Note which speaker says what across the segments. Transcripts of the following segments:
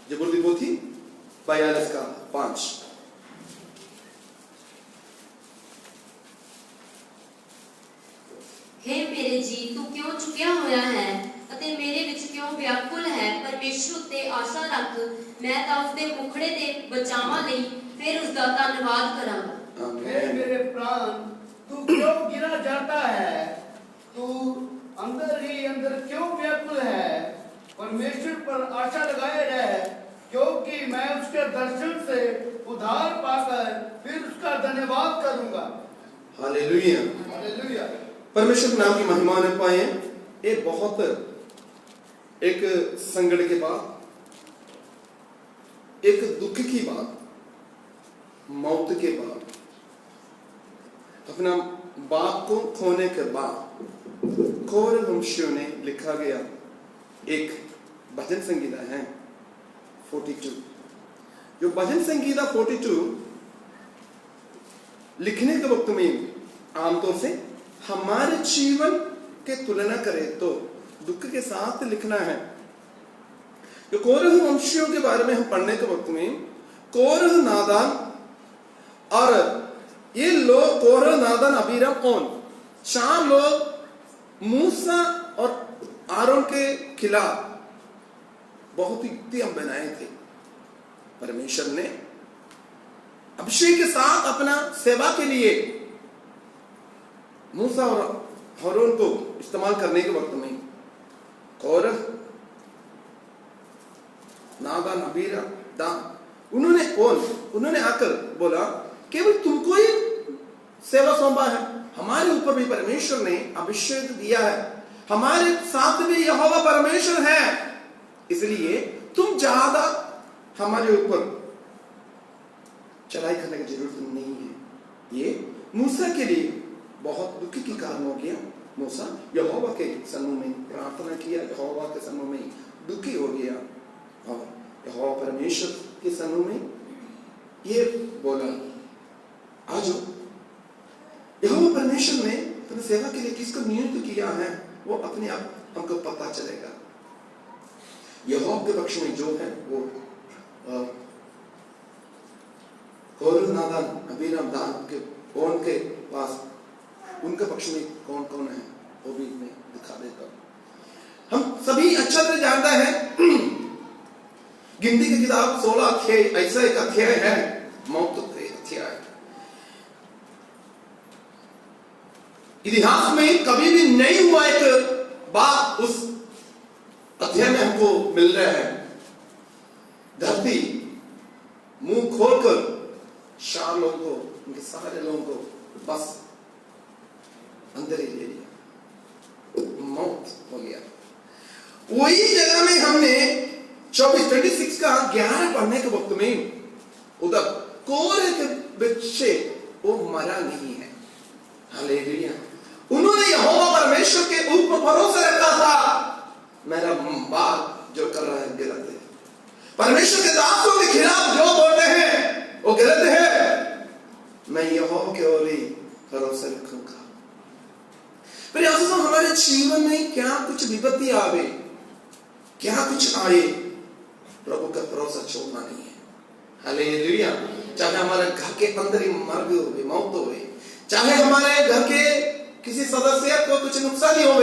Speaker 1: जबूर की पोथी 42 का 5।
Speaker 2: हे मेरे जी तू क्यों चुकिया होया है ਅਤੇ ਮੇਰੇ ਵਿੱਚ ਕਿਉਂ ਵਿਆਕੁਲ ਹੈ। ਪਰਮੇਸ਼ਰ ਉੱਤੇ ਆਸ਼ਾ ਰੱਖ, ਮੈਂ ਤਾਂ ਉਸਦੇ ਮੁਖੜੇ ਦੇ ਬਚਾਵਾਂ ਲਈ ਫਿਰ ਉਸਦਾ ਧੰਨਵਾਦ ਕਰਾਂਗਾ।
Speaker 3: मेरे प्राण तू क्यों गिरा जाता है, तू अंदर ही अंदर क्यों व्याकुल है। परमेश्वर पर आशा लगाए रह, क्योंकि मैं उसके दर्शन से उद्धार पाकर फिर उसका धन्यवाद करूंगा।
Speaker 1: Hallelujah,
Speaker 3: hallelujah.
Speaker 1: परमेश्वर के नाम की महिमा ने पाए। ये बहुत एक संकट के बाद, एक दुख की बात, मौत के बाद, अपना बाप को खोने के बाद कौरव वंशियों ने लिखा गया एक भजन संगीता है 42। जो भजन संगीता 42 लिखने के वक्त में आमतौर से हमारे जीवन के तुलना करें तो दुख के साथ लिखना है। जो कौरव वंशियों के बारे में हम पढ़ने के वक्त में कौरव नादान और ये लोग कौरव नादान अबीराम ओन 4 लोग मूसा और आरोन के खिलाफ बहुत युक्तियां बनाए थे। परमेश्वर ने अभिषेक के साथ अपना सेवा के लिए मूसा और आरोन को इस्तेमाल करने के वक्त में कौरव नादान अबीराम दान उन्होंने आकर बोला केवल तुमको ही सेवा सौंपा है, हमारे ऊपर भी परमेश्वर ने अभिषेक दिया है, हमारे साथ भी यहोवा परमेश्वर है, इसलिए तुम ज्यादा हमारे ऊपर चढ़ाई करने की जरूरत नहीं है। ये मूसा के लिए बहुत दुख की कारण हो गया। मूसा यहोवा के सम्मुख में प्रार्थना किया, यहोवा के सम्मुख में दुखी हो गया और यहोवा परमेश्वर के सम्मुख में ये बोला आज यहोवा परमेश्वर ने अपनी सेवा के लिए किसको नियुक्त किया है वो अपने आप हमको पता चलेगा। यहोवा के पक्ष में जो है वो कौरव नादान अबीराम दान के कौन के पास उनके पक्ष में कौन कौन है वो भी मैं दिखा देता हूं। हम सभी अच्छा तरह जानता है गिनती की किताब 16 अध्याय ऐसा एक अध्याय है, मौत के अध्याय। इतिहास में कभी भी नहीं हुआ एक बात उस अध्याय में हमको मिल रहा है। धरती मुंह खोलकर 4 लोगों को, उनके सारे लोगों को बस अंदर ही ले लिया, मौत हो गया। वही जगह में हमने 26 का 11 पढ़ने के वक्त में उधर कोरे के बच्चे वो मरा नहीं है। हालेलुया। उन्होंने यहोवा परमेश्वर के ऊपर भरोसा रखा था, मेरा बाप जो कर रहा है गलत है, परमेश्वर के दासों के खिलाफ जो बोलते हैं वो गलत है, मैं यहोवा के ओर ही भरोसा रखूंगा। फिर हमारे जीवन में क्या कुछ विपत्ति आवे, क्या कुछ आए, प्रभु का भरोसा छोड़ना नहीं है। हालेलुया। चाहे हमारे घर के अंदर ही मर्ग हो, मौत हो, चाहे हमारे घर के किसी सदस्य को कुछ नुकसान हो,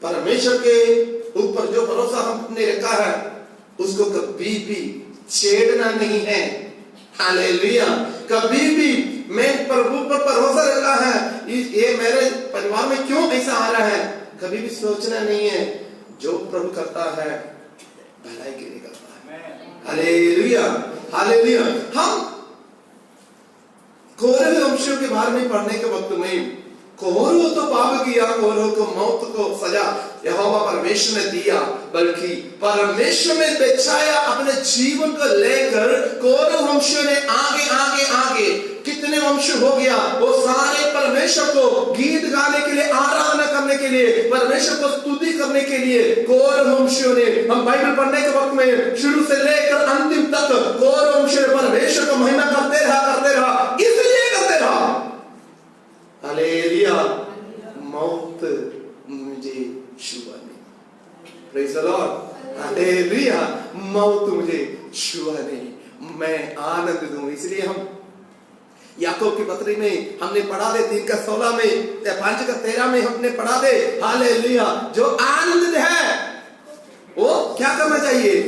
Speaker 1: परमेश्वर के ऊपर जो भरोसा हमने रखा है उसको कभी भी छेड़ना नहीं है। हालेलुया। कभी भी मैं प्रभु पर भरोसा रखा है, ये मेरे परिवार में क्यों ऐसा आ रहा है, कभी भी सोचना नहीं है। जो प्रभु करता है भलाई के लिए करता है। Hallelujah, hallelujah. हम कौरव वंशियों के बारे में पढ़ने के वक्त में कौरव तो पाप किया, कौरव को मौत को सजा यहोवा परमेश्वर ने दिया, बल्कि परमेश्वर ने बचाया अपने जीवन को लेकर। कौरव वंशियों ने आगे आगे आगे कितने वंश हो गया, वो सारे परमेश्वर को गीत गाने के लिए, आराधना करने के लिए, परमेश्वर को स्तुति करने के लिए कौरव वंशियों ने, हम बाइबल पढ़ने के वक्त में शुरू से लेकर अंतिम तक कौरव वंश ने परमेश्वर को महिमा करते रहा, इसलिए करते रहा। हालेलुया। मौत मुझे छुआ नहीं। Praise the Lord. हालेलुया, मौत मुझे छुआ नहीं, मैं आनंद दूं। इसलिए हम याकूब की पत्री में हमने पढ़ा दे 3:16 में, 5:13 में हमने पढ़ा दे, हालेलुया, जो आनंद है वो क्या करना चाहिए?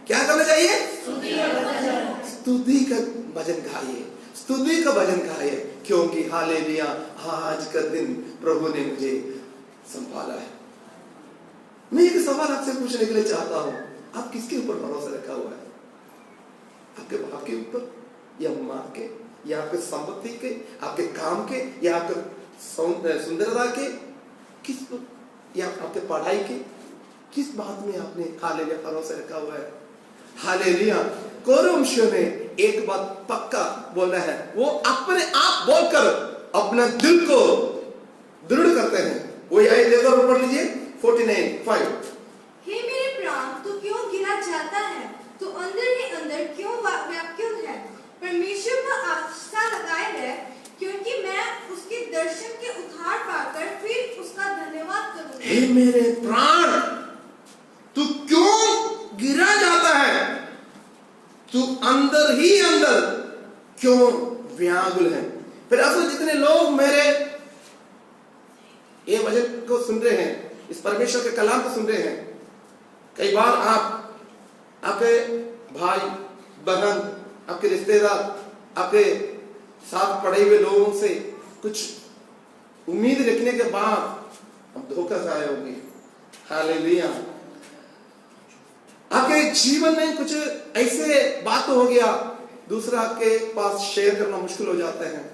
Speaker 1: क्या करना चाहिए? स्तुति का भजन गाइए, स्तुति का भजन गाइए, क्योंकि हालेलुया आज का दिन प्रभु ने मुझे संभाला है। मैं एक सवाल आपसे पूछने के लिए चाहता हूं, आप किसके ऊपर भरोसा रखा हुआ है? आपके बाप के ऊपर, या माँ के, या आपके संपत्ति के, आपके काम के, या आपके सुंदरता के, किस, या आपके पढ़ाई के, किस बात में आपने हालेलुया भरोसा रखा हुआ है? हालेलुया, कोरंथियों में एक बात पक्का बोलना है, वो अपने आप बोलकर अपना दिल को दृढ़ करते हैं। वो आयत देखो, पढ़ लीजिए 49:5।
Speaker 4: हे मेरे प्राण, तू क्यों गिरा जाता है? तू अंदर ही अंदर क्यों व्याकुल है? परमेश्वर पर आशा लगाए रह, क्योंकि मैं उसके दर्शन के उद्धार पाकर फिर उसका धन्यवाद करूंगा।
Speaker 1: हे मेरे प्राण, तू क्यों गिरा जाता है? तू अंदर ही अंदर क्यों व्याकुल है? फिर असल जितने लोग मेरे ये वचन को सुन रहे हैं, इस परमेश्वर के कलाम को सुन रहे हैं, कई बार आपके भाई बहन, आपके रिश्तेदार, आपके साथ पढ़े हुए लोगों से कुछ उम्मीद रखने के बाद आप धोखा खाए होंगे। हालेलुया, आपके जीवन में कुछ ऐसे बात हो गया, दूसरा के पास शेयर करना मुश्किल हो जाता है।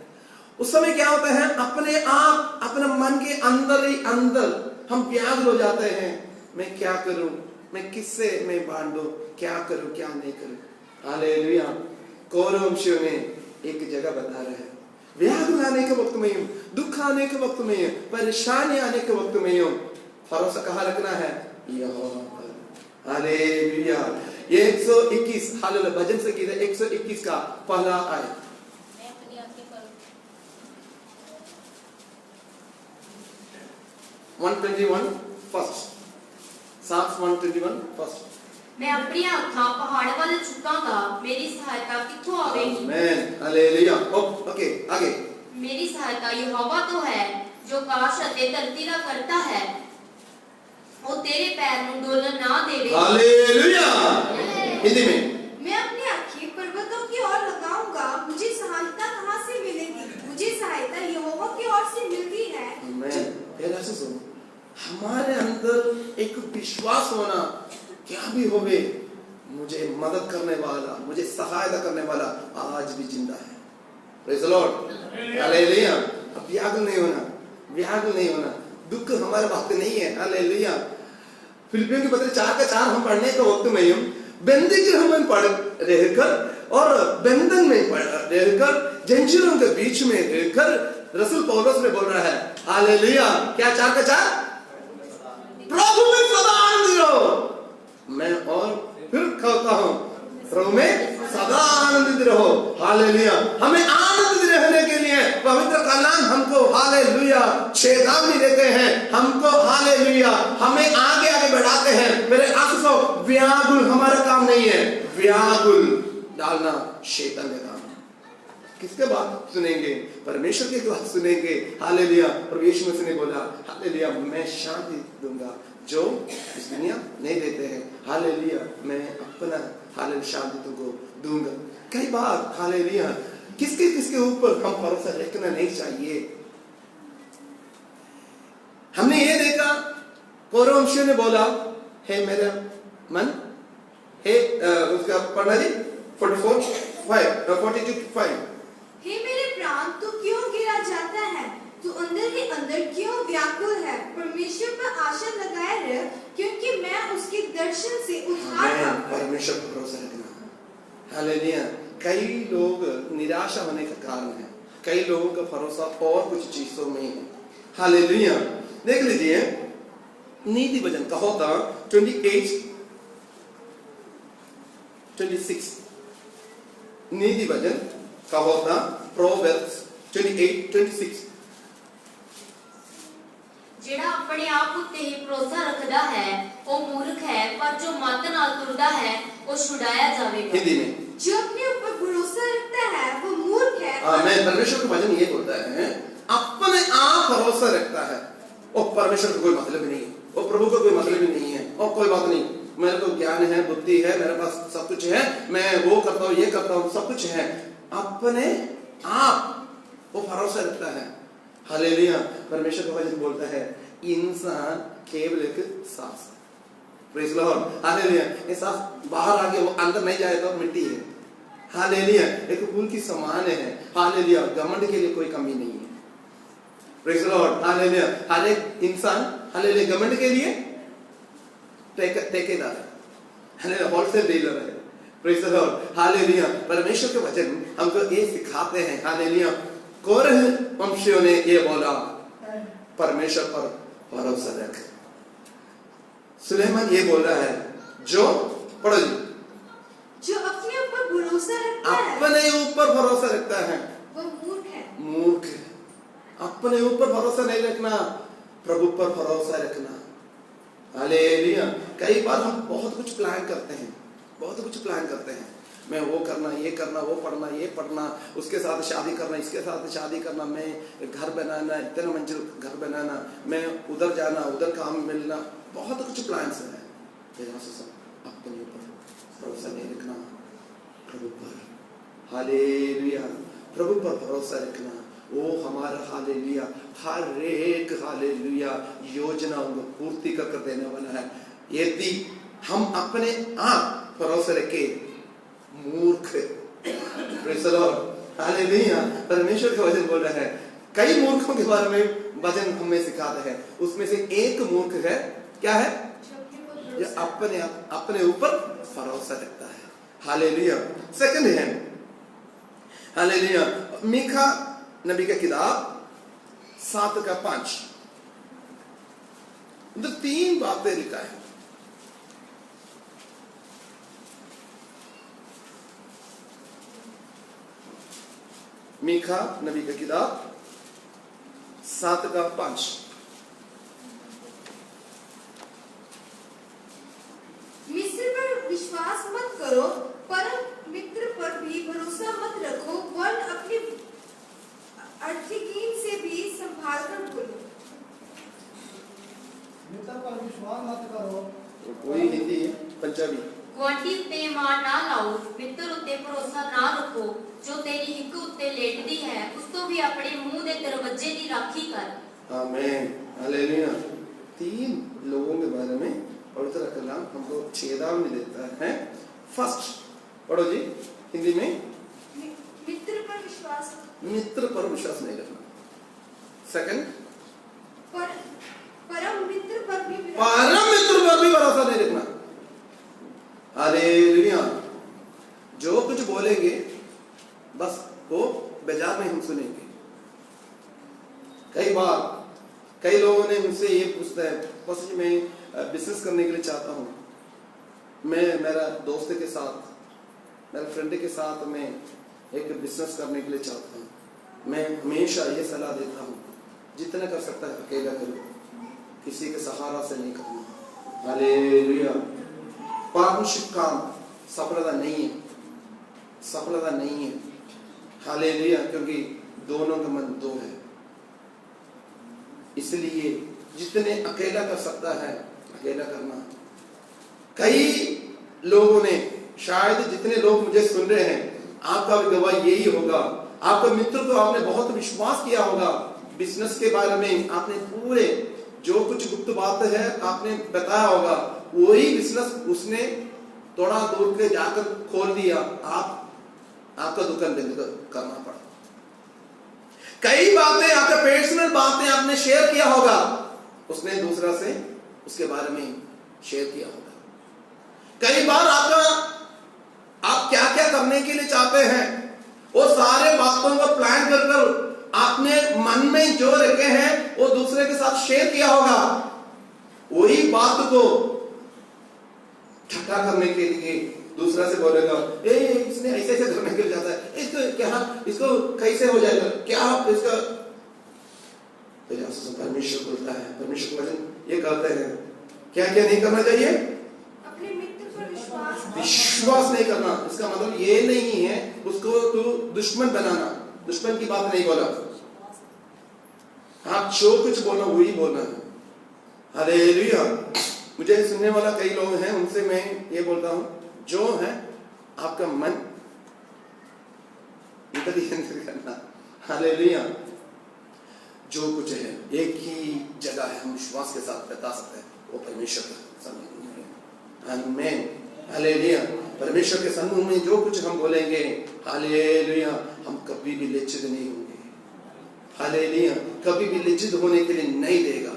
Speaker 1: उस समय क्या होता है, अपने आप अपने मन के अंदर ही अंदर हम व्याकुल हो जाते हैं, मैं क्या करूं, मैं किससे मैं बांटूं, क्या करूं क्या नहीं करूं। हालेलुया, कोरंथियों में एक जगह बता रहे हैं, व्याकुल आने के वक्त में, दुख आने के वक्त में, परेशानी आने के वक्त में भरोसा कहाँ रखना है? यहोवा पर। हालेलुया, ये 121 हालेलुया भजन से गीत 121 का पहला आयत। 121 फर्स्ट, Psalms 121 फर्स्ट।
Speaker 2: मैं अपनी आंखां पहाड़ वाले चुकांगा, मेरी सहायता कित्थों आवेगी?
Speaker 1: आमेन, हालेलुया। ओके, आगे।
Speaker 2: मेरी सहायता यहोवा तो है, जो आकाश अते धरती दा करता है, वो तेरे पैर ਨੂੰ डोलन ना देवे।
Speaker 1: हालेलुया, हिंदी में।
Speaker 4: मैं अपनी आंखें पर्वतों की ओर लगाऊंगा, मुझे सहायता कहाँ से मिलेगी? मुझे सहायता यहोवा की ओर से मिलती है।
Speaker 1: आमेन। पहला से सुनो, हमारे अंदर एक विश्वास होना, क्या भी होवे मुझे मदद करने वाला, मुझे सहायता करने वाला आज भी जिंदा है। Praise the Lord, hallelujah. अब व्याकुल नहीं होना, व्याकुल नहीं होना, दुख हमारे वक्त नहीं है। हालेलुया, फिलिपियों की पत्री 4:4 हम पढ़ने के वक्त में बंदी गृह में पढ़ रहकर और बंधन में रहकर, जंजीरों के बीच में रहकर रसूल पौलुस ने बोल रहा है, हालेलुया, क्या 4:4? प्रभु में सदा आनंदित रहो। मैं और फिर कहता हूं, प्रभु में सदा आनंदित रहो। हालेलुया, हमें आनंदित रहने के लिए पवित्र कलाम हमको हालेलुया चेतावनी देते हैं, हमको हालेलुया हमें आगे आगे बढ़ाते हैं। मेरे आंसू, व्याकुल हमारा काम नहीं है, व्याकुल डालना शैतान का काम। किसके बात सुनेंगे? परमेश्वर की बात सुनेंगे। हालेलुया, प्रभु यीशु मसीह ने बोला, हालेलुया, मैं शांति दूंगा जो इस दुनिया नहीं देते हैं। हालेलुया, मैं अपना हालेलुया शांति तुमको दूंगा। कई बार हालेलुया किसके किसके ऊपर हम भरोसा रखना नहीं चाहिए। हमने ये देखा, कोरंथियों ने बोला, हे मेरा मन, हे उसका पढ़ना जी 42:5।
Speaker 4: हे मेरे प्राण, तू क्यों गिरा जाता है? तू अंदर ही अंदर क्यों व्याकुल है? परमेश्वर पर आशा लगाए रह, क्योंकि मैं उसके दर्शन से उद्धार पाऊंगा।
Speaker 1: परमेश्वर पर भरोसा रखना। हालेलुया, कई लोग निराशा होने का कारण है, कई लोगों का भरोसा और कुछ चीजों में है। हालेलुया, देख लीजिए नीति वचन का होता 28:26। नीति वचन का होता Proverbs 28:26।
Speaker 2: ਜਿਹੜਾ ਆਪਣੇ ਆਪ ਉੱਤੇ ਹੀ ਭਰੋਸਾ ਰੱਖਦਾ ਹੈ, ਉਹ ਮੂਰਖ ਹੈ, ਪਰ ਜੋ ਮੱਤ ਨਾਲ ਤੁਰਦਾ ਹੈ ਉਹ ਛੁਡਾਇਆ ਜਾਵੇਗਾ।
Speaker 1: हिंदी में
Speaker 4: जो अपने ऊपर भरोसा रखता है वो मूर्ख है।
Speaker 1: मैं परमेश्वर का वचन ये बोलता है, अपने आप भरोसा रखता है। और परमेश्वर का कोई मतलब ही नहीं है, और प्रभु का कोई मतलब ही नहीं है, और कोई बात नहीं, मेरे को ज्ञान है, बुद्धि है, मेरे पास सब कुछ है, मैं वो करता हूँ, ये करता हूँ, सब कुछ है। अपने आप वो भरोसा रखता है। हालेलुया। परमेश्वर का वचन बोलता है इंसान केवल एक सांस है। Praise Lord. हालेलुया। ये सांस बाहर आके वो अंदर नहीं जाए तो मिट्टी है। हालेलुया। एक फूल की समान है। हालेलुया। घमंड के लिए कोई कमी नहीं है। Praise Lord. हालेलुया। हर एक इंसान हालेलुया घमंड के लिए ठेकेदार है, हालेलुया, होलसेल डीलर है। Praise the Lord. हालेलुया। परमेश्वर के वचन हमको ये सिखाते हैं। हालेलुया। कोरह वंशियों ने ये बोला, परमेश्वर पर भरोसा रख। सुलेमान ये बोल रहा है, जो पढ़ो जी,
Speaker 4: जो अपने ऊपर भरोसा रखता है
Speaker 1: अपने ऊपर भरोसा रखता है
Speaker 4: वो मूर्ख है।
Speaker 1: मूर्ख है। अपने ऊपर भरोसा नहीं रखना, प्रभु पर भरोसा रखना। हालेलुया। कई बार हम बहुत कुछ प्लान करते हैं, बहुत कुछ प्लान करते हैं, मैं वो करना, ये करना, वो पढ़ना, ये पढ़ना, उसके साथ शादी करना, इसके साथ शादी करना, मैं घर बनाना, इतना मंजिल घर बनाना, मैं उधर जाना, उधर काम मिलना, बहुत कुछ प्लान्स है। अपने ऊपर भरोसा नहीं रखना, प्रभु पर। हालेलुया। प्रभु पर भरोसा रखना, वो हमारा हालेलुया हर एक हालेलुया योजना उनको पूर्ति कर देने वाला है। यदि हम अपने आप भरोसा रखे, मूर्ख। Praise the Lord. हालेलुया। परमेश्वर का वचन बोल रहा है, कई मूर्खों के बारे में वचन हमें सिखाता है, उसमें से एक मूर्ख है, क्या है? जो अपने ऊपर भरोसा रखता है। हालेलुया। सेकंड है हालेलुया मीका नबी का किताब 7:5, उधर 3 बातें लिखा है। मीका नबी का किताब 7:5।
Speaker 4: मिस्र पर विश्वास मत करो, परम मित्र पर भी भरोसा मत रखो, वरन अपनी अर्थहीन से भी संभाल कर बोलो।
Speaker 3: मित्र पर विश्वास मत करो।
Speaker 1: कोई हिंदी है, पंजाबी।
Speaker 2: ਗੁਆਂਢੀ ਉੱਤੇ ਇਮਾਨ ਨਾ ਲਾਓ, ਮਿੱਤਰ ਉੱਤੇ ਭਰੋਸਾ ਨਾ ਰੱਖੋ, ਜੋ ਤੇਰੀ ਹਿੱਕ ਉੱਤੇ ਲੇਟਦੀ ਹੈ ਉਸ ਤੋਂ ਵੀ ਆਪਣੇ ਮੂੰਹ ਦੇ ਦਰਵਾਜ਼ੇ ਦੀ ਰਾਖੀ ਕਰ।
Speaker 1: आमीन। हालेलुया। 3 लोगों के बारे में पवित्र कलाम हमको चेतावनी देता है। फर्स्ट पढ़ो जी हिंदी में,
Speaker 4: मित्र पर विश्वास,
Speaker 1: मित्र पर विश्वास नहीं रखना। सेकंड,
Speaker 4: परम मित्र पर भी
Speaker 1: परम मित्र पर भी भरोसा नहीं रखना। हालेलुया। जो कुछ बोलेंगे बस वो बेजार में हम सुनेंगे। कई बार कई लोगों ने मुझसे ये पूछता है, बस मैं बिजनेस करने के लिए चाहता हूँ, मैं मेरा दोस्त के साथ, मेरे फ्रेंड के साथ मैं एक बिजनेस करने के लिए चाहता हूँ। मैं हमेशा ये सलाह देता हूँ, जितना कर सकता है अकेला करो, किसी के सहारा से नहीं करना। हालेलुया। पार्टनरशिप काम सफलता नहीं है, सफलता नहीं है। हालेलुया। क्योंकि दोनों का मन 2 है, इसलिए जितने अकेला कर सकता है अकेला करना। कई लोगों ने, शायद जितने लोग मुझे सुन रहे हैं, आपका भी गवाह यही होगा, आपके मित्र को आपने बहुत विश्वास किया होगा, बिजनेस के बारे में आपने पूरे जो कुछ गुप्त बात है आपने बताया होगा, वही बिजनेस उसने थोड़ा दूर के जाकर खोल दिया, आपका दुकान बंद करना पड़ा। कई बातें, आपके पर्सनल बातें आपने शेयर किया होगा, उसने दूसरा से उसके बारे में शेयर किया होगा। कई बार आप क्या क्या करने के लिए चाहते हैं, वो सारे बातों को प्लान कर आपने मन में जो रखे हैं वो दूसरे के साथ शेयर किया होगा। वही बात को ठट्टा करने के लिए दूसरा से बोलेगा, इसने ऐसे ऐसे करने के लिए जाता है, इसको कैसे हो जाएगा, क्या इसका। परमेश्वर बोलता है, परमेश्वर वचन ये कहते हैं, क्या क्या नहीं करना चाहिए?
Speaker 4: अपने मित्र पर
Speaker 1: विश्वास नहीं करना। इसका मतलब ये नहीं है उसको तू दुश्मन बनाना, दुश्मन की बात नहीं बोला। आप जो कुछ बोलना वही बोलना है। हालेलुया। मुझे सुनने वाला कई लोग हैं, उनसे मैं ये बोलता हूं, जो है आपका मन इधर ही अंदर करना। हालेलुया। जो कुछ है एक ही जगह है, हम विश्वास के साथ बता सकते हैं, वो परमेश्वर का सम्मुख है। आमीन। हालेलुया। परमेश्वर के सम्मुख में जो कुछ हम बोलेंगे, हालेलुया, हम कभी भी लज्जित नहीं होंगे। हालेलुया। कभी भी लज्जित होने के लिए नहीं देगा।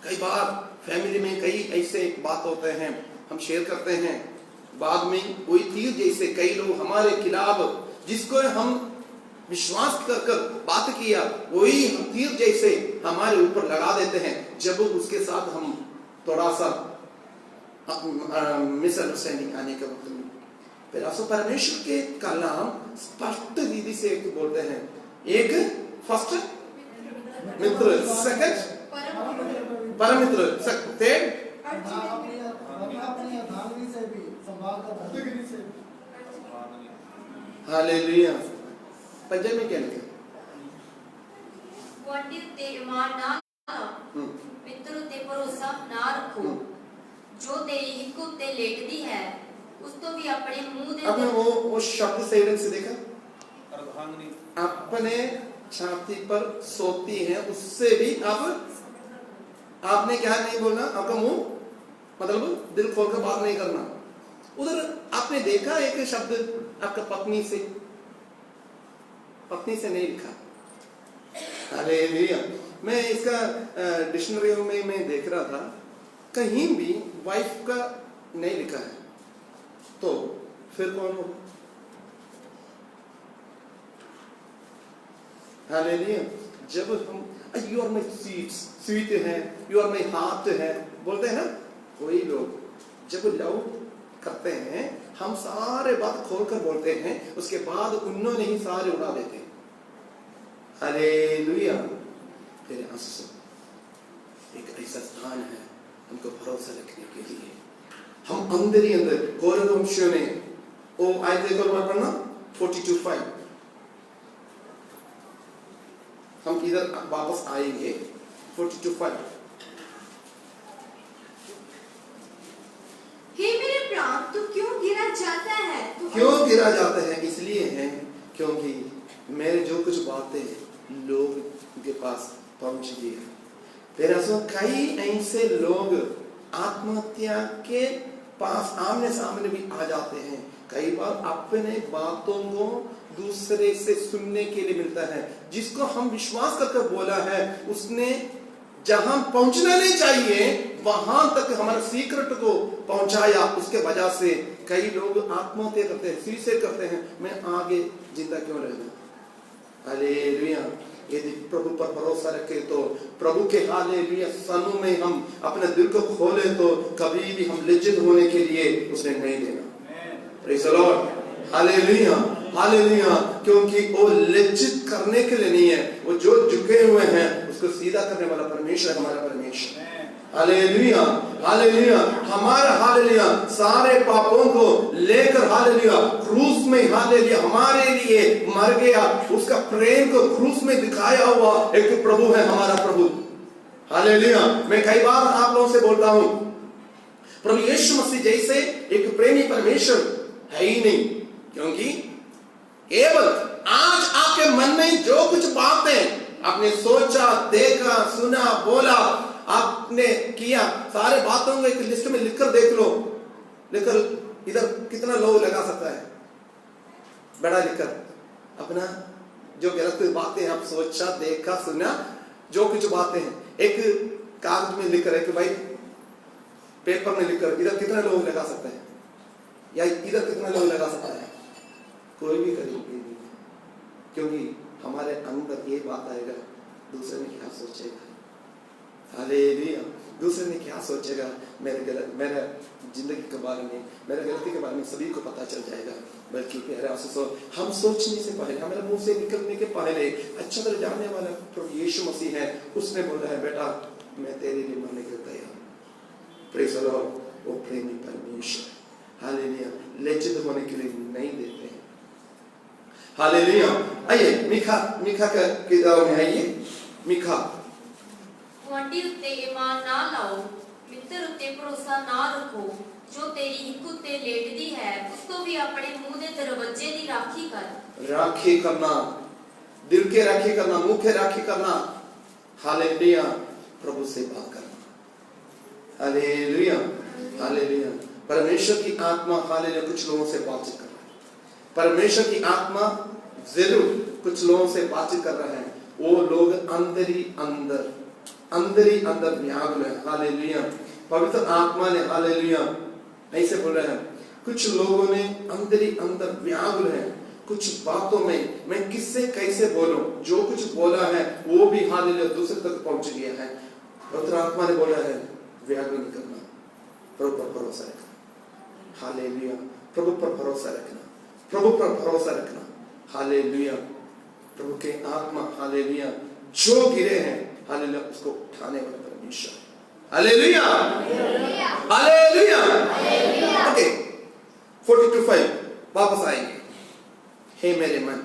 Speaker 1: कई बार फैमिली में कई ऐसे बात होते हैं, हम शेयर करते हैं, बाद में कोई तीर जैसे कई लोग हमारे खिलाफ, जिसको हम विश्वास कर कर बात किया, वही तीर जैसे हमारे ऊपर लगा देते हैं। जब उसके साथ हम थोड़ा सा मिसअंडरस्टैंडिंग आने के वक्त में, फिर ऐसा परमेश्वर के कलाम स्पष्ट रीति से बोलते हैं। एक फर्स्ट मित्र, सेकंड परम मित्र, थर्ड हालेलुया। पंजाब में क्या लिखा?
Speaker 2: गुआंढी उत्ते ईमान ना लाओ, मित्र उत्ते भरोसा ना रखो। जो तेरी हिक उत्ते लेटदी है, उस तो भी अपने मुंह दे।
Speaker 1: आपने वो शब्द सही ढंग से देखा? अपने छाती पर सोती है, उससे भी आपने क्या नहीं बोलना, आपका मुंह मतलब दिल खोलकर बात नहीं करना। उधर आपने देखा एक शब्द आपका पत्नी से नहीं लिखा। हालेलुया। मैं इसका डिक्शनरी में मैं देख रहा था, कहीं भी वाइफ का नहीं लिखा है, तो फिर कौन होगा? हालेलुया। जब हम यू आर माई स्वीट है, यू आर माई हार्ट है बोलते हैं ना, कोई लोग जब लव करते हैं, हम सारे बात खोलकर बोलते हैं, उसके बाद उन्होंने ही सारे उड़ा देते हैं। हालेलुया। तेरे आंसू एक ऐसा स्थान है हमको भरोसा रखने के लिए। हम अंदर ही अंदर कोरिन्थियों में ओ आयत देखो पढ़ना 42:5। हम इधर वापस आएंगे 42:5।
Speaker 4: हे मेरे प्राण, तू क्यों गिरा जाता है?
Speaker 1: क्यों गिरा जाता है? इसलिए है क्योंकि मेरे जो कुछ बातें लोग के पास पहुंच गई है। फिर कई ऐसे लोग आत्महत्या के पास आमने सामने भी आ जाते हैं। कई बार अपने बातों को दूसरे से सुनने के लिए मिलता है, जिसको हम विश्वास करके बोला है, उसने जहां पहुंचना नहीं चाहिए वहां तक हमारे सीक्रेट को पहुंचाया। उसके वजह से कई लोग आत्महत्या करते हैं, सुसाइड करते हैं। मैं आगे जिंदा क्यों रहना? हालेलुया। यदि प्रभु पर भरोसा रखे तो प्रभु के हालेलुया समूह में हम अपने दिल को खोले तो कभी भी हम लज्जित होने के लिए उसने नहीं देना। Praise the Lord. Hallelujah. Hallelujah. क्योंकि वो लज्जित करने के लिए नहीं है, वो जो झुके हुए हैं उसको सीधा करने वाला परमेश्वर, हमारा परमेश्वर। हालेलुया। हालेलुया। हमारा हालेलुया सारे पापों को लेकर हालेलुया क्रूस में हालेलुया हमारे लिए मर गया। उसका प्रेम को क्रूस में दिखाया हुआ एक प्रभु है, हमारा प्रभु। हालेलुया। मैं कई बार आप लोगों से बोलता हूं, प्रभु यीशु मसीह जैसे एक प्रेमी परमेश्वर है ही नहीं। क्योंकि केवल आज आपके मन में जो कुछ बातें आपने सोचा, देखा, सुना, बोला, आपने किया, सारे बातों को एक लिस्ट में लिखकर देख लो। लिखकर इधर कितना लोग लगा सकता है? बड़ा लिखकर अपना जो गलत बातें आप सोचा, देखा, सुना, जो कुछ बातें हैं एक कागज में लिखकर, एक भाई पेपर में लिखकर इधर कितना लोग लगा सकता है या इधर कितना लोग लगा सकता है? कोई भी करेंगे। क्योंकि हमारे अंदर ये बात आएगा, दूसरे ने क्या सोचेगा? हालेलुया। दूसरे ने क्या सोचेगा मेरे जिंदगी के बारे में, मेरे गलती के बारे में सभी को पता चल जाएगा। बल्कि प्यारे आंसू हम सोचने से पहले, हमारे मुंह से निकलने के पहले अच्छा तरह जानने वाला प्रभु यीशु मसीह है। उसने बोला है, बेटा मैं तेरे लिए मरने के लिए तैयार। प्रेज द लॉर्ड, वो प्रेमी परमेश्वर, हालेलुया, लज्जित होने के लिए नहीं देते हैं। हालेलुया। आइए मीका का किताब में आइए, मीका।
Speaker 2: गुआंढी उत्ते ईमान ना लाओ, मित्र उत्ते भरोसा ना रखो, जो तेरी हिक उत्ते लेटदी है उसको भी अपने मुंह दे दरवाजे दी राखी कर। राखी
Speaker 1: करना, दिल के राखी करना, मुंह के राखी करना, हालेलुया, प्रभु से बात करना, हालेलुया, हालेलुया। परमेश्वर की आत्मा हालेलुया कुछ लोगों से बातचीत कर रहा है, परमेश्वर की आत्मा जरूर कुछ लोगों से बातचीत कर रहा है। वो लोग अंदर ही अंदर व्याकुल है, हालेलुया। पवित्र आत्मा ने हालेलुया ऐसे बोल रहे हैं, कुछ लोगों ने अंदर ही अंदर व्याकुल है, कुछ बातों में मैं किससे कैसे बोलूं, जो कुछ बोला है वो भी हालेलुया दूसरे तक पहुंच गया है। पवित्र आत्मा ने बोला है व्याकुल नहीं करना, प्रभु पर भरोसा रखना, हालेलुया, प्रभु पर भरोसा रखना, प्रभु पर भरोसा रखना, हालेलुया। प्रभु के आत्मा हालेलुया जो गिरे हैं हालेलुया उसको उठाने वाला परमेश्वर, हालेलुया, हालेलुया। ओके 42:5 वापस आएंगे। हे मेरे मन,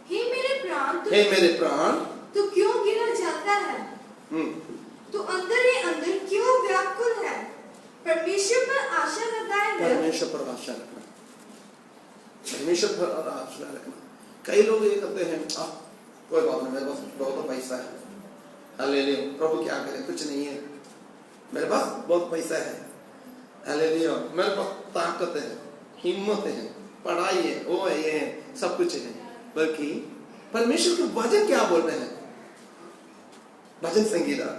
Speaker 4: हे मेरे प्राण, तू क्यों गिरा जाता है? तू अंदर ही अंदर क्यों व्याकुल है? परमेश्वर पर आशा लगाए रख।
Speaker 1: परमेश्वर पर आशा रखना, परमेश्वर पर आशा रखना। कई लोग ये करते हैं, कोई बात नहीं, मेरे पास बहुत पैसा है, हालेलुया, प्रभु क्या करे, कुछ नहीं है, मेरे पास बहुत पैसा है, हालेलुया, मेरे पास ताकत है, हिम्मत है, पढ़ाई है, वो है, ये है, सब कुछ है। बल्कि परमेश्वर के वचन क्या बोल रहे हैं? भजन संगीता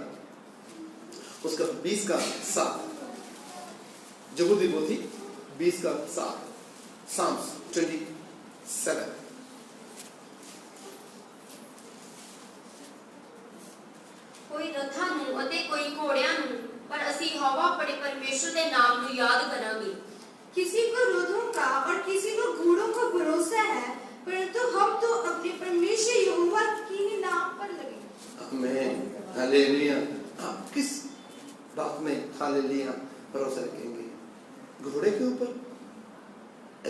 Speaker 1: उसका 20:7, यहूदी पोथी 20:7, Psalms 27।
Speaker 2: कोई रथां नूं अते कोई घोड़ियां नूं, पर ਅਸੀਂ ਹਵਾ ਆਪਣੇ परमेश्वर ਦੇ नाम ਨੂੰ याद करांगे।
Speaker 4: किसी को रथों का और किसी को घोड़ों का भरोसा है, परंतु हम तो अपने परमेश्वर यहोवा की ही नाम पर लगे।
Speaker 1: आमीन, हालेलुया। आप किस बात में हालेलुया भरोसा रखेंगे? घोड़े के ऊपर,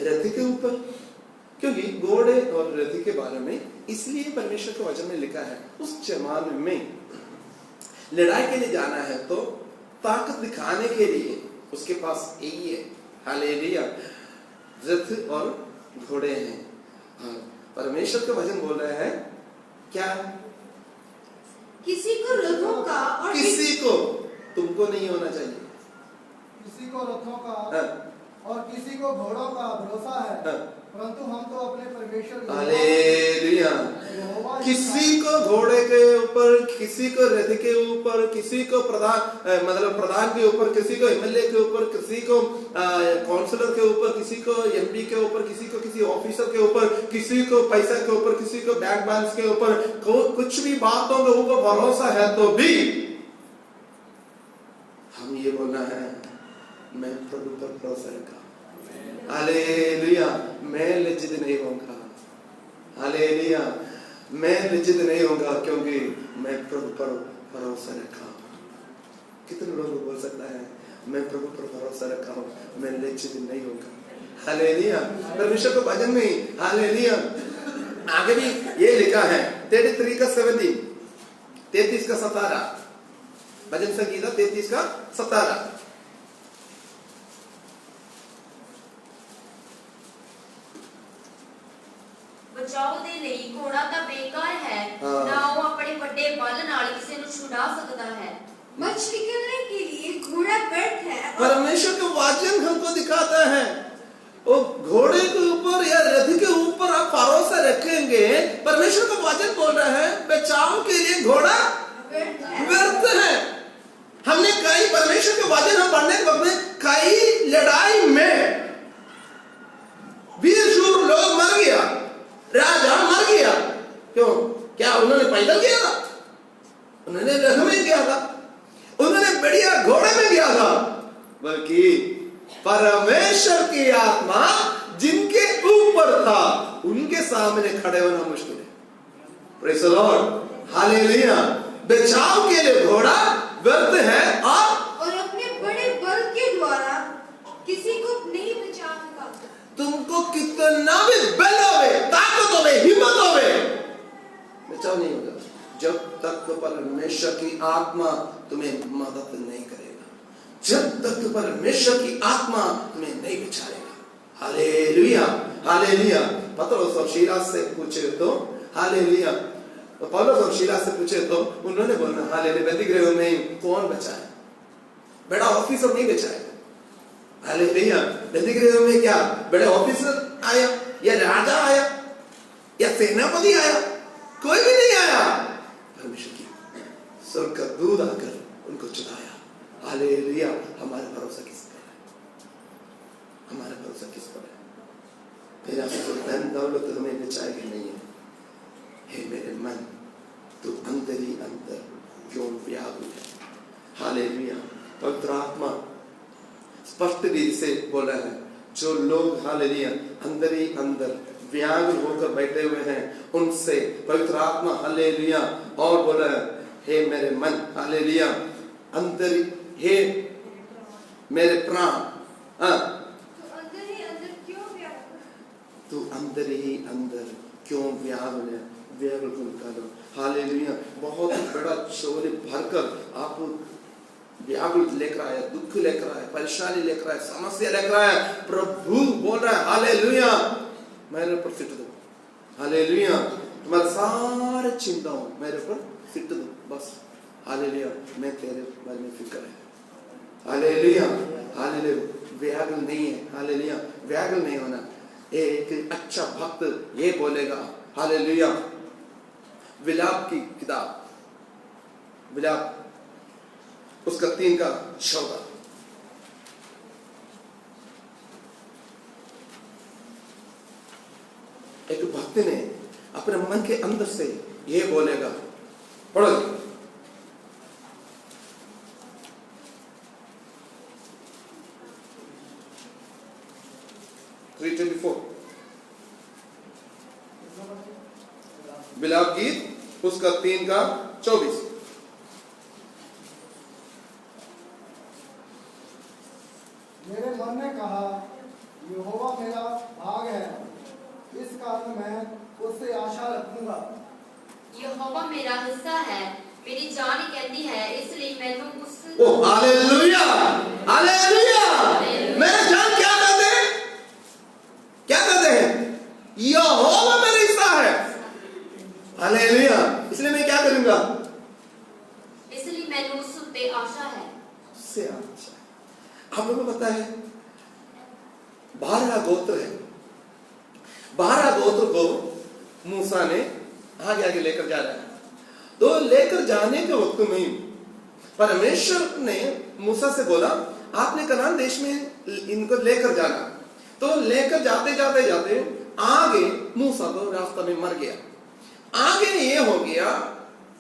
Speaker 1: रथ के ऊपर? क्योंकि घोड़े और रथ के बारे में इसलिए परमेश्वर के वचन में लिखा है, उस जमाने में लड़ाई के लिए जाना है तो ताकत दिखाने के लिए उसके पास यही है, हालेलुया, रथ और घोड़े हैं। हाँ, परमेश्वर के वचन बोल रहे हैं क्या?
Speaker 4: किसी को रथों का और
Speaker 1: किसी को, तुमको नहीं होना चाहिए,
Speaker 3: किसी को रथों का
Speaker 1: हाँ,
Speaker 3: और किसी को घोड़ों का भरोसा है,
Speaker 1: हाँ,
Speaker 3: परंतु हम तो अपने परमेश्वर
Speaker 1: हालेलुया। किसी को घोड़े के ऊपर, किसी को रथ के ऊपर, किसी को प्रधान के ऊपर, किसी को एमएलए के ऊपर, किसी को काउंसलर के ऊपर, किसी को एमपी के ऊपर, किसी को किसी ऑफिसर के ऊपर, किसी को पैसा के ऊपर, किसी को बैंक बैलेंस के ऊपर, कुछ भी बातों के ऊपर भरोसा है तो भी हम ये बोलना है मैं प्रभु पर भरोसा रखा, हालेलुया, मैं लज्जित नहीं होऊंगा, हालेलुया, मैं लज्जित नहीं होऊंगा क्योंकि मैं प्रभु पर भरोसा रखा हूं। कितने लोग बोल सकता है मैं प्रभु पर भरोसा रखा हूं, मैं लज्जित नहीं होऊंगा, हालेलुया। परमेश्वर के वचन में हालेलुया आगे भी ये लिखा है 33:17, 33:17, भजन संगीता 33:17।
Speaker 2: बचाव दे लई घोड़ा तां बेकार है, ना वो अपने बड़े बल नाल किसी ਨੂੰ छुड़ा सकता है।
Speaker 4: बच निकलने के लिए घोड़ा व्यर्थ है।
Speaker 1: परमेश्वर का वचन हमको दिखाता है वो घोड़े के ऊपर या रथ के ऊपर आप भरोसा रखेंगे, परमेश्वर का वचन बोल रहा है बचाव के लिए घोड़ा व्यर्थ है। हमने कई परमेश्वर के वचन हम पढ़ने के वक्त में कई लड़ाई में वीर शूर लोग मर गया, राजा मर गया, क्यों? क्या उन्होंने पैदल किया था? उन्होंने रथ में किया था, उन्होंने बढ़िया घोड़े में किया था, बल्कि परमेश्वर की आत्मा जिनके ऊपर था उनके सामने खड़े होना मुश्किल है। Praise the Lord, hallelujah. बचाव के लिए घोड़ा व्यर्थ है और परमेश्वर की आत्मा तुम्हें मदद नहीं करेगा, जब तक परमेश्वर की आत्मा तुम्हें नहीं बचाएगा। Hallelujah, hallelujah. पतरस और शीला से पूछे तो हालेलुया, पौलुस और शीला से पूछे तो उन्होंने बोला हालेलुया, वेदीगृह में कौन बचाए? बड़ा ऑफिसर नहीं बचाएगा। हालेलुया, वेदीगृह में क्या बड़े ऑफिसर आया या राजा आया या सेनापति आया? कोई भी नहीं आया। परमेश्वर की स्वर्ग का दूध आकर उनको चुराया। हालेलुया। हमारा भरोसा किस पर है? हमारा भरोसा किस पर है? मेरा धन दौलत हमें बचाएगी नहीं है। हे मेरे मन, तू अंदर ही अंदर क्यों व्याकुल है? हालेलुया। पवित्र आत्मा स्पष्ट रीति से बोला है, जो लोग हालेलुया अंदर ही अंदर व्याकुल होकर बैठे हुए हैं, उनसे पवित्र आत्मा हालेलुया और बोला है, हे मेरे मन हालेलुया अंदर, हे मेरे प्राण, तू अंदर ही अंदर क्यों व्याकुल है? व्याकुल को निकालो। हालेलुया। बहुत बड़ा चोरी भरकर आप व्याकुल लेकर आया, दुख लेकर आया, परेशानी लेकर आया, समस्या लेकर आया, प्रभु बोल रहा है हालेलुया मेरे ऊपर सिट दो। हालेलुया। तुम्हारे सारे चिंताओं मेरे ऊपर सिट दो बस। हालेलुया, मैं तेरे बारे में फिक्र है। Hallelujah, hallelujah. व्याकुल नहीं है। हालेलुया, व्याकुल नहीं होना। एक अच्छा भक्त ये बोलेगा हालेलुया, विलाप की किताब, विलाप उसका 3:14, एक भक्त ने अपने मन के अंदर से ये बोलेगा, पढ़ो 3:24, विलाप गीत उसका 3:24।
Speaker 5: मेरे मन ने कहा, यहोवा मेरा भाग है, इस कारण मैं उससे आशा रखूंगा।
Speaker 2: यहोवा मेरा हिस्सा है, मेरी जान कहती है, इसलिए मैंने उस
Speaker 1: ओ हालेलुया, हालेलुया। मेरे जान क्या कहते हैं? क्या कहते हैं? यहोवा मेरा हिस्सा है। हालेलुया। इसलिए मैं क्या करूंगा?
Speaker 2: इसलिए मैंने उससे आशा है।
Speaker 1: उससे आशा है। आप लोगों को पता है 12 गोत्र है। 12 गोत्र को मूसा ने आगे आगे लेकर जा रहा है। तो लेकर जाने के वक्त में परमेश्वर ने मूसा से बोला, आपने कनान देश में इनको लेकर जाना। तो लेकर जाते जाते जाते आगे मूसा तो रास्ता में मर गया। आगे ये हो गया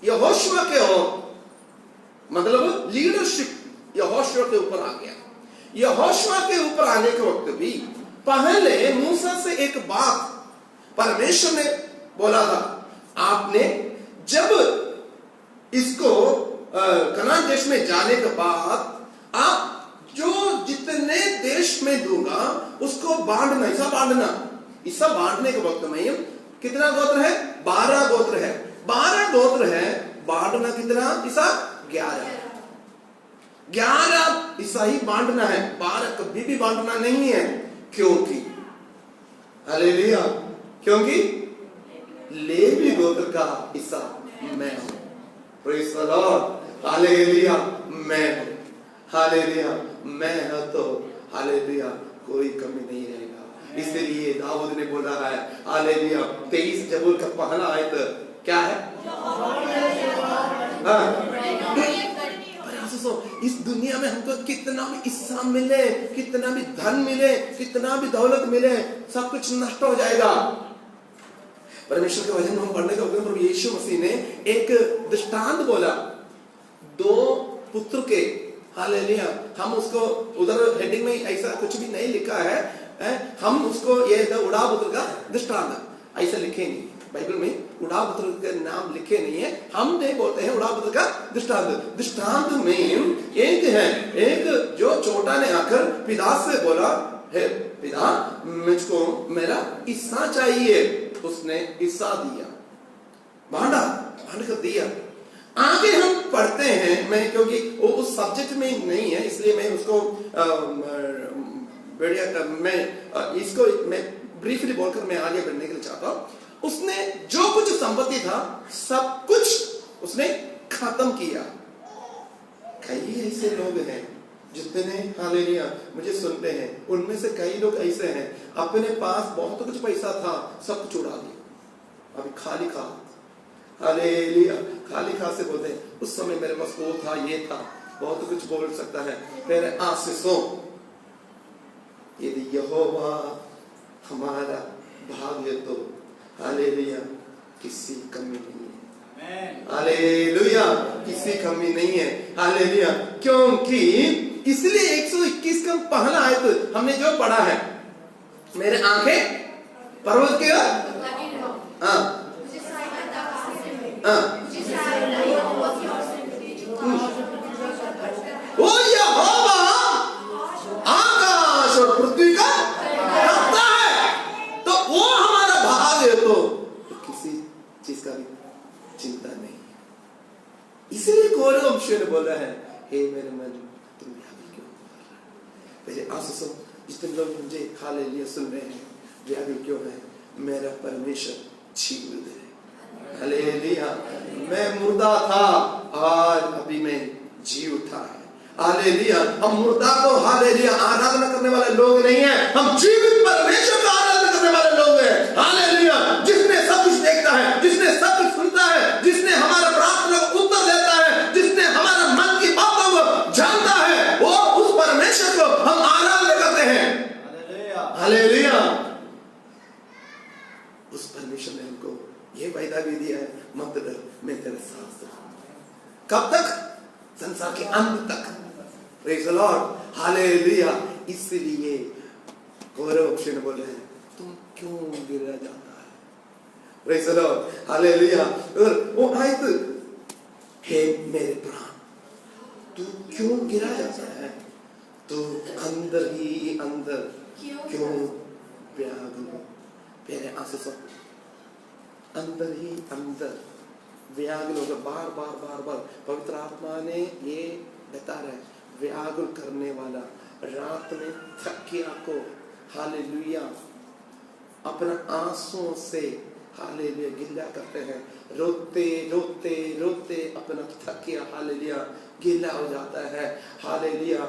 Speaker 1: यहोशुआ के ओर, मतलब लीडरशिप यहोशुआ के ऊपर आ गया। यहोशुआ के ऊपर आने के वक्त भी पहले मूसा से एक बात परमेश्वर ने बोला था, आपने जब इसको कनान देश में जाने के बाद आप जो जितने देश में दूंगा उसको बांटना, हिस्सा बांटने के वक्त में कितना गोत्र है? 12 गोत्र है। 12 गोत्र है, बांटना कितना हिस्सा? 11 हिस्सा ही बांटना है, 12 कभी भी बांटना नहीं है। क्योंकि हालेलुया, क्योंकि लेवी गोत्र का हिस्सा मैं हूं। Praise the Lord. हालेलुया, मैं हूं। हालेलुया, मैं हूं तो हालेलुया कोई कमी नहीं रहेगा। इसलिए दाऊद ने बोला है हालेलुया 23 जबूर का पहला आयत क्या है? इस दुनिया में हमको कितना भी हिस्सा मिले, कितना भी धन मिले, कितना भी दौलत मिले, सब कुछ नष्ट हो जाएगा। परमेश्वर के वचन हम पढ़ने का प्रभु यीशु मसीह ने एक दृष्टांत बोला 2 पुत्र के। हालेलुया। हम उसको उधर हेडिंग में ऐसा कुछ भी नहीं लिखा है, हम उसको ये उड़ा पुत्र का दृष्टांत ऐसा लिखे नहीं, बाइबल में उड़ा पुत्र का नाम लिखे नहीं है। हम नहीं बोलते हैं उड़ा पुत्र का दृष्टांत। दृष्टांत में एक है, एक जो छोटा ने आकर पिता से बोला, हे पिता मुझको मेरा हिस्सा चाहिए। उसने हिस्सा दिया, बांट कर दिया। आगे हम पढ़ते हैं, मैं क्योंकि वो उस सब्जेक्ट में नहीं है इसलिए मैं उसको बढ़िया मैं इसको मैं ब्रीफली बोलकर मैं आगे बढ़ने के लिए चाहता हूं। उसने जो कुछ संपत्ति था सब कुछ उसने खत्म किया। कई ऐसे लोग हैं जितने हालेलुया मुझे सुनते हैं, उनमें से कई लोग ऐसे हैं अपने पास बहुत कुछ पैसा था सब कुछ उड़ा दिया, अभी खाली खा। हालेलुया, खाली खा से बोलते हैं उस समय मेरे पास वो था ये था, बहुत कुछ बोल सकता है। तेरे आशीषों, यदि यहोवा हमारा भाग्य तो हालेलुया किसी कमी नहीं है। हालेलुया, किसी कमी नहीं है। हालेलुया, क्योंकि इसलिए 121 का पहला आयत हमने जो पढ़ा है, मेरे आंखें पर्वत के वो यहोवा आकाश और पृथ्वी का करता है, तो वो हमारा भाग है, तो किसी चीज का भी चिंता नहीं। इसलिए कोरह ने बोला है, हे मेरे मन तुम व्याकुल क्यों कर रहे हो? मेरे आंसू जितने लोग मुझे हालेलुया सुन रहे हैं व्याकुल क्यों है? मेरा परमेश्वर जीवित है। हालेलुया, मैं मुर्दा था आज अभी मैं जी उठा है। हालेलुया, हम मुर्दा को हालेलुया आराधना करने वाले लोग नहीं हैं, हम जीवित परमेश्वर का आराधना करने वाले लोग हैं। हालेलुया, जिसने सब कुछ देखता है, जिसने सब कुछ सुनता है, जिसने हमारा प्रार्थना को उत्तर देता है, जिसने हमारा मन की बातों को जानता है, वो उस परमेश्वर को हम आराधना करते हैं। हालेलुया, उस परमेश्वर ने हमको ये वायदा भी दिया है, मत डर मैं तेरे साथ हूं। कब तक? संसार के अंत तक। Praise the Lord, hallelujah. इसलिए गौरव ने बोले हैं तुम क्यों गिरा जाता है? Praise the Lord, hallelujah. और वो आयत, हे मेरे प्राण तू क्यों गिरा जाता है? तू अंदर ही अंदर क्यों व्याकुल? मेरे आंसू अंदर ही अंदर व्याकुल होकर बार बार बार बार पवित्र आत्मा ने ये बता रहे, व्याकुल करने वाला रात में थकिया को हालेलुया अपना आंसुओं से हालेलुया गिला करते हैं, रोते रोते रोते अपना थकिया हालेलुया गिला हो जाता है। हालेलुया,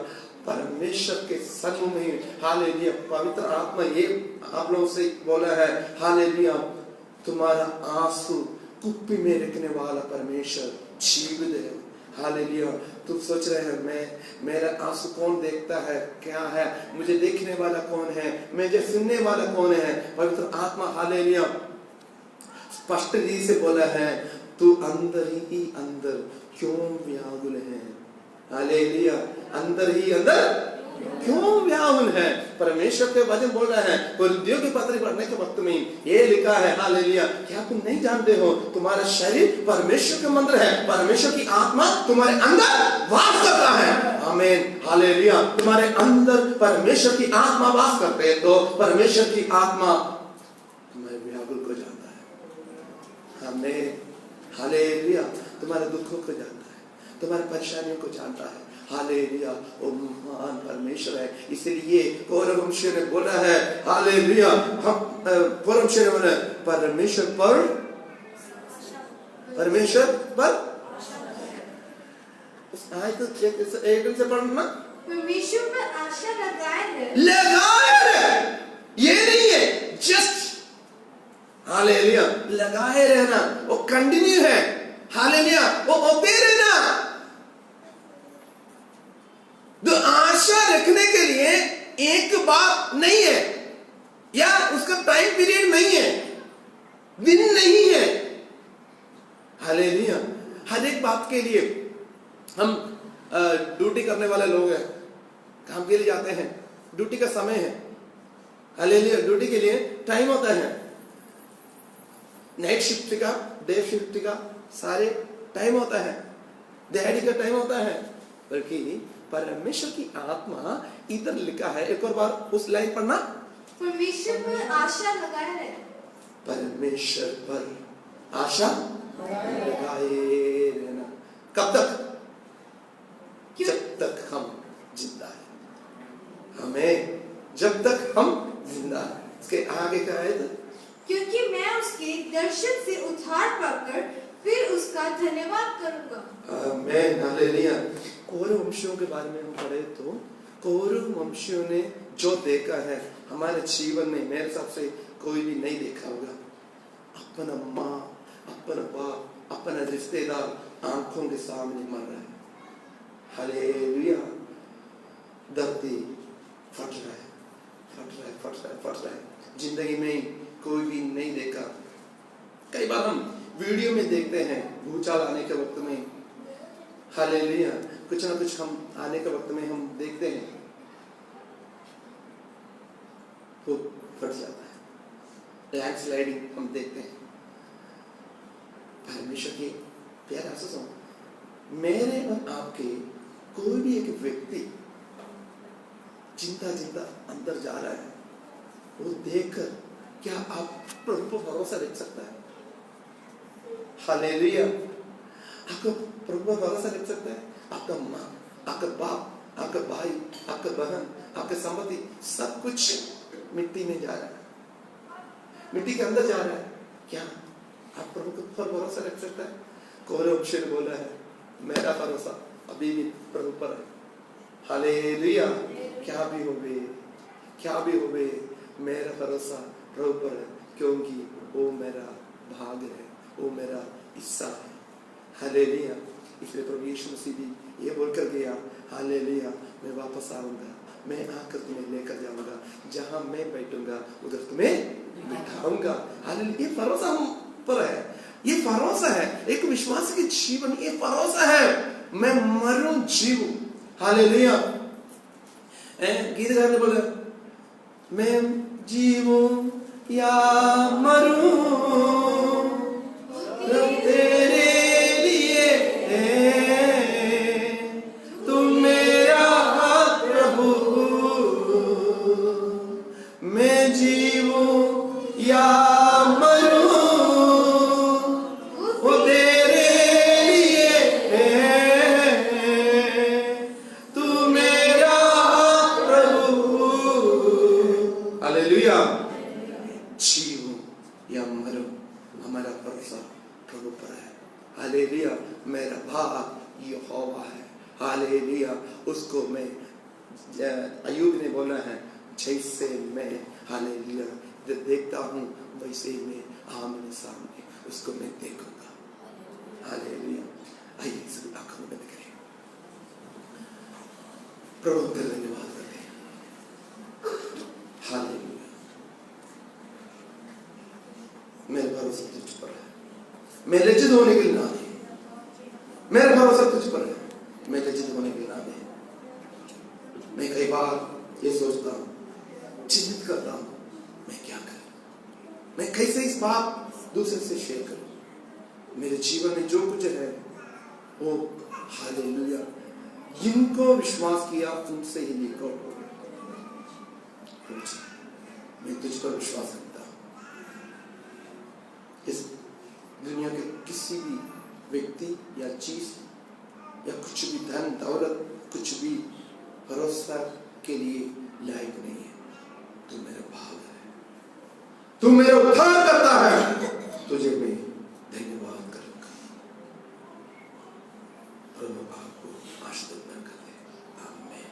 Speaker 1: परमेश्वर के सन्मुख में हालेलुया पवित्र आत्मा ये आप लोगों से बोला है, हालेलुया तुम्हारा आंसू कुप्पी में रखने वाला परमेश्वर जीवित है। हालेलुया, तुम सोच रहे हैं मैं मेरा आंसू कौन देखता है, क्या है, मुझे देखने वाला कौन है, मुझे सुनने वाला कौन है? पवित्र आत्मा हालेलुया स्पष्ट रीति से बोला है, तू अंदर ही अंदर क्यों व्याकुल है? हालेलुया, अंदर ही अंदर क्यों व्याकुल है? परमेश्वर के वचन बोल रहा है, कोरिन्थियों की पत्री पढ़ने के वक्त में ये लिखा है, हालेलुया, क्या तुम नहीं जानते हो तुम्हारा शरीर परमेश्वर का मंदिर है, परमेश्वर की आत्मा तुम्हारे अंदर वास करता है। आमीन, हालेलुया। तुम्हारे अंदर परमेश्वर की आत्मा वास करते है, तो परमेश्वर की आत्मा तुम्हारे व्याकुल को जानता है। आमीन, हालेलुया, तुम्हारे दुखों को जानता है, तुम्हारी परेशानियों को जानता है। हालेलुया, वो महान परमेश्वर है। इसलिए पौरवंशी ने बोला है, हालेलुया, हम पौरवंशी ने बोला परमेश्वर पर उस आयत एक से पढ़ना,
Speaker 4: परमेश्वर पर आशा लगाए रहे।
Speaker 1: ये नहीं है जस्ट हालेलुया लगाए रहना, वो कंटिन्यू है। हालेलुया, वो होते रहना। तो आशा रखने के लिए एक बात नहीं है, या उसका टाइम पीरियड नहीं है, दिन नहीं है। हालेलुया, हर एक बात के लिए हम ड्यूटी करने वाले लोग हैं, काम के लिए जाते हैं, ड्यूटी का समय है। हालेलुया, ड्यूटी के लिए टाइम होता है, नाइट शिफ्ट का, डे शिफ्ट का सारे टाइम होता है, दिहाड़ी का टाइम होता है। बल्कि परमेश्वर की आत्मा इधर लिखा है, एक और बार उस लाइन पढ़ना,
Speaker 4: परमेश्वर पर आशा लगाए रहे।
Speaker 1: परमेश्वर पर आशा लगाए रहना। कब तक?
Speaker 4: क्यों?
Speaker 1: जब तक हम जिंदा हैं। हमें जब तक हम जिंदा हैं। इसके आगे क्या है?
Speaker 4: क्योंकि मैं उसके दर्शन से उद्धार पाकर फिर उसका धन्यवाद करूंगा।
Speaker 1: आमीन, हालेलुया। कौरव वंशियों के बारे में हम पढ़े तो कौरव वंशियों ने जो देखा है हमारे जीवन में मेरे हिसाब से कोई भी नहीं देखा होगा। अपना माँ, अपना बाप, अपना रिश्तेदार आंखों के सामने मर रहा है। हालेलुया। धरती फट रहा है, फट रहा है, फट रहा है, फट रहा है। जिंदगी में कोई भी नहीं देखा। कई बार हम वीडियो में देखते हैं भूचाल आने के वक्त में, हालेलुया, कुछ ना कुछ हम आने के वक्त में हम देखते हैं वो फट जाता है। लैंडस्लाइडिंग हम देखते हैं। परमेश्वर के प्यारे आंसू सुनो, मेरे और आपके कोई भी एक व्यक्ति चिंता चिंता अंदर जा रहा है, वो देखकर क्या आप प्रभु पर भरोसा रख सकता है? हालेलुया। आपको प्रभु पर भरोसा रख सकता है? आपका माँ, आपका बाप, आपका भाई, आपका बहन, आपका संपत्ति सब कुछ मिट्टी में जा रहा है, मिट्टी के अंदर जा रहा है, क्या आप प्रभु पर भरोसा रख सकता है? कौरव वंश ने बोला है मेरा भरोसा अभी भी प्रभु पर है। हालेलुया। क्या भी होवे, क्या भी होवे, मेरा भरोसा प्रभु पर है, क्योंकि वो मेरा भाग है, वो मेरा हिस्सा है। हालेलुया। इसलिए प्रभु यीशु मसीह भी ये बोलकर गया, हालेलुया, मैं वापस आऊंगा, मैं आकर तुम्हें लेकर जाऊंगा, जहां मैं बैठूंगा उधर तुम्हें बिठाऊंगा। हालेलुया। ये भरोसा हम पर है, ये भरोसा है एक विश्वास के जीवन, ये भरोसा है मैं मरूं जीवूं। हालेलुया। गीत गाने बोले, मैं जीवूं या मरूं तेरे लिए तू मेरा प्रभु, मैं जीवूं या मरूं वो तेरे लिए तू मेरा प्रभु। हालेलुया। जीवूं या मरूं, हमारा भरोसा प्रभु पर है। हालेलुया। मेरा भाग यहोवा है। हालेलुया। उसको मैं, अय्यूब ने बोला है, जैसे मैं हालेलुया देखता हूँ वैसे ही मैं आमने सामने उसको मैं देखूंगा। हालेलुया। आइए सभी आंखों में बंद करें, प्रभु का धन्यवाद करते हैं। हालेलुया। मेरा भरोसा तुझ पर है, मैं लज्जित होने के लिए ना दे। मेरा भरोसा तुझ पर है, मैं लज्जित होने के लिए ना दे। मैं कई बार ये सोचता हूँ, चिंतित करता हूँ, मैं क्या करूं, मैं कैसे इस बात दूसरे से शेयर करूं। मेरे जीवन में जो कुछ है वो हालेलुया जिनको विश्वास किया उनसे ही लेकर हो गया। मैं तुझ पर विश्वास रखता हूं। इस दुनिया के किसी भी व्यक्ति या चीज या कुछ भी धन दौलत कुछ भी भरोसा के लिए लायक नहीं है। तू मेरा भाग है, तू मेरा उद्धार करता है, तुझे मैं धन्यवाद करूंगा। प्रभु आपको आशीर्वाद कर दे। आमीन।